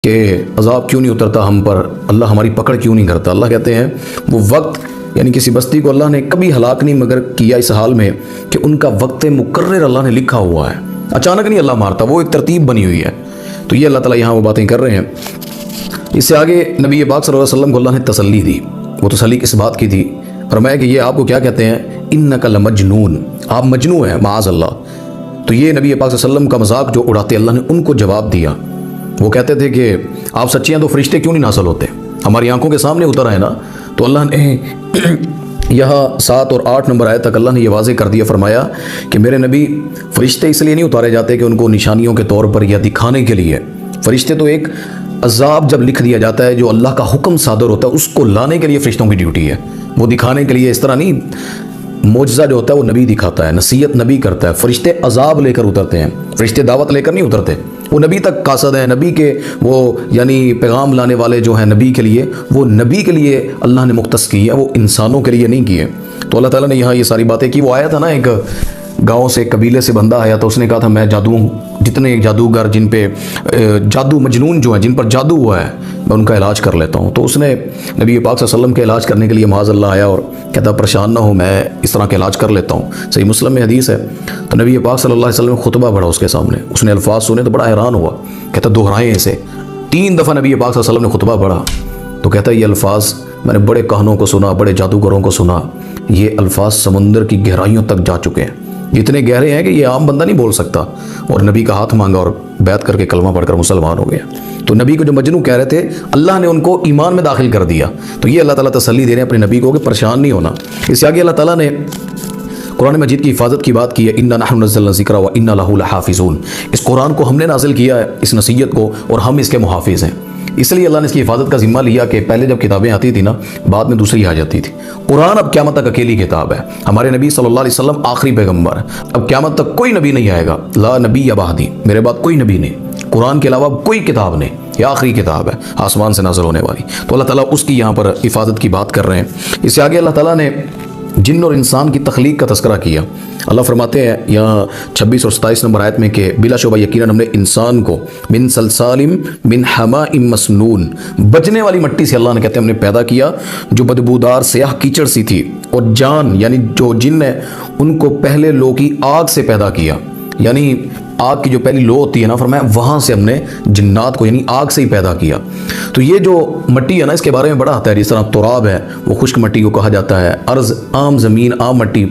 कि अज़ाब क्यों नहीं उतरता हम पर, अल्लाह हमारी पकड़ क्यों नहीं करता। अल्लाह कहते हैं वो वक्त यानी किसी बस्ती को अल्लाह ने कभी हलाक नहीं मगर किया इस हाल में कि उनका वक्त मुकर्रर अल्लाह ने लिखा हुआ है। अचानक नहीं अल्लाह मारता, वो एक तरतीब बनी हुई है। तो ये अल्लाह ताला यहाँ वो बातें कर रहे हैं। इससे आगे नबी पाक सल्लल्लाहु अलैहि वसल्लम को अल्लाह ने तसल्ली दी। वो तसल्ली किस बात की थी? फरमाया कि ये आपको क्या कहते हैं, इन्नका लमजनून, आप मजनू हैं माज़ अल्लाह। तो ये नबी पाक सल्लल्लाहु अलैहि वसल्लम का मजाक जो उड़ाते अल्लाह ने उनको जवाब दिया। वो कहते थे कि आप सच्चे हैं तो फरिश्ते क्यों नहीं नासल होते, हमारी आंखों के सामने उतर आए ना। तो अल्लाह ने यहाँ 7 और 8 नंबर आयत तक अल्लाह ने ये वाज़े कर दिया, फरमाया कि मेरे नबी फरिश्ते इसलिए नहीं उतारे जाते कि उनको निशानियों के तौर पर या दिखाने के लिए। फरिश्ते तो एक अजाब जब लिख दिया जाता है, जो अल्लाह का हुक्म सादर होता है उसको लाने के लिए फरिश्तों की ड्यूटी है। वो दिखाने के लिए इस तरह नहीं, मोजज़ा जो होता है वो नबी दिखाता है, नसीहत नबी करता है। फरिश्ते अजाब लेकर उतरते हैं, फरिश्ते दावत लेकर नहीं उतरते। वो नबी तक कासद है, नबी के वो यानी पैगाम लाने वाले जो हैं नबी के लिए, वो नबी के लिए अल्लाह ने मुख्तस की है, वो इंसानों के लिए नहीं किए। तो अल्लाह ताला ने यहाँ ये सारी बातें की। वो आया था ना, एक गांव से कबीले से बंदा आया, तो उसने कहा था मैं जादू, जितने जादूगर जिन पे जादू मजनून जो हैं, जिन पर जादू हुआ है, मैं उनका इलाज कर लेता हूँ। तो उसने नबी पाक सल्लल्लाहु अलैहि वसल्लम के इलाज करने के लिए माज़अल्लाह आया और कहता परेशान ना हो, मैं इस तरह का इलाज कर लेता हूँ। सही मुस्लिम में हदीस है। तो नबी पाक सल्लल्लाहु अलैहि वसल्लम ने खुतबा पढ़ा उसके सामने, उसने अल्फाज सुने तो बड़ा हैरान हुआ। कहता दोहराए इसे। 3 दफ़ा नबी पाक सल्लल्लाहु अलैहि वसल्लम ने खुतबा पढ़ा। तो कहता ये अल्फाज मैंने बड़े कहनों को सुना, बड़े जादूगरों को सुना, ये अल्फाज समुंदर की गहराइयों तक जा चुके हैं, इतने गहरे हैं कि ये आम बंदा नहीं बोल सकता। और नबी का हाथ मांगा और बैत करके कलमा पढ़कर मुसलमान हो गया। तो नबी को जो मजनू कह रहे थे, अल्लाह ने उनको ईमान में दाखिल कर दिया। तो ये अल्लाह ताला तसल्ली दे रहे हैं अपने नबी को कि परेशान नहीं होना। इससे आगे अल्लाह ताला ने कुरान मजीद की हिफाजत की बात की है, इन्ना नहनु नज़्ज़लना ज़िक्रा व इन्ना लहू लहाफ़िज़ून। इस कुरान को हमने नाजिल किया है, इस नसीहत को, और हम इसके मुहाफ़िज़ हैं। इसलिए अल्लाह ने इसकी हिफाजत का जिम्मा लिया कि पहले जब किताबें आती थी ना, बाद में दूसरी आ जाती थी। कुरान अब क़यामत तक अकेली किताब है। हमारे नबी सल्लल्लाहु अलैहि वसल्लम आखिरी पैगंबर है। अब क़यामत तक कोई नबी नहीं आएगा, ला नबी या बादी, मेरे बाद कोई नबी नहीं, कुरान के अलावा कोई किताब नहीं, ये आखिरी किताब है आसमान से नाज़िल होने वाली। तो अल्लाह ताला उसकी यहाँ पर हिफाजत की बात कर रहे हैं। इससे आगे अल्लाह ताला ने जिन्न और इंसान की तख्लीक का तस्करा किया। अल्लाह फरमाते हैं यहाँ 26 और 27 नंबर आयत में कि बिलाशुबा यकीनन हमने इंसान को मिन सलसालिम मिन हमाइम मसनून, बजने वाली मिट्टी से अल्लाह ने कहते हैं हमने पैदा किया, जो बदबूदार स्याह कीचड़ सी थी। और जान यानी जो जिन्न है उनको पहले लो की आग से पैदा किया, यानी आग की जो पहली लो होती है ना, फरमाया वहाँ से हमने जिन्नात को यानी आग से ही पैदा किया। तो ये जो मिट्टी है ना, इसके बारे में बड़ा आता है। जिस तरह तुराब है वो खुश्क मिट्टी को कहा जाता है, अर्ज़ आम ज़मीन आम मिट्टी,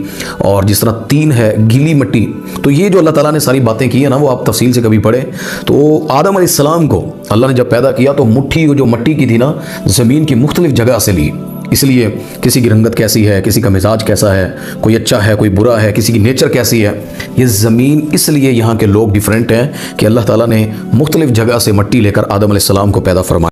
और जिस तरह तीन है गीली मिट्टी। तो ये जो अल्लाह ताला ने सारी बातें की है ना, वो आप तफसील से कभी पढ़े। तो आदम अलैहिस्सलाम को अल्लाह ने जब पैदा किया तो मुट्ठी जो मिट्टी की थी ना, ज़मीन की मुख्तलिफ जगह से ली। इसलिए किसी की रंगत कैसी है, किसी का मिजाज कैसा है, कोई अच्छा है कोई बुरा है, किसी की नेचर कैसी है, ये ज़मीन इसलिए यहाँ के लोग डिफरेंट हैं कि अल्लाह ताला ने मुख्तलिफ जगह से मिट्टी लेकर आदम अलैहिस्सलाम को पैदा फरमाया।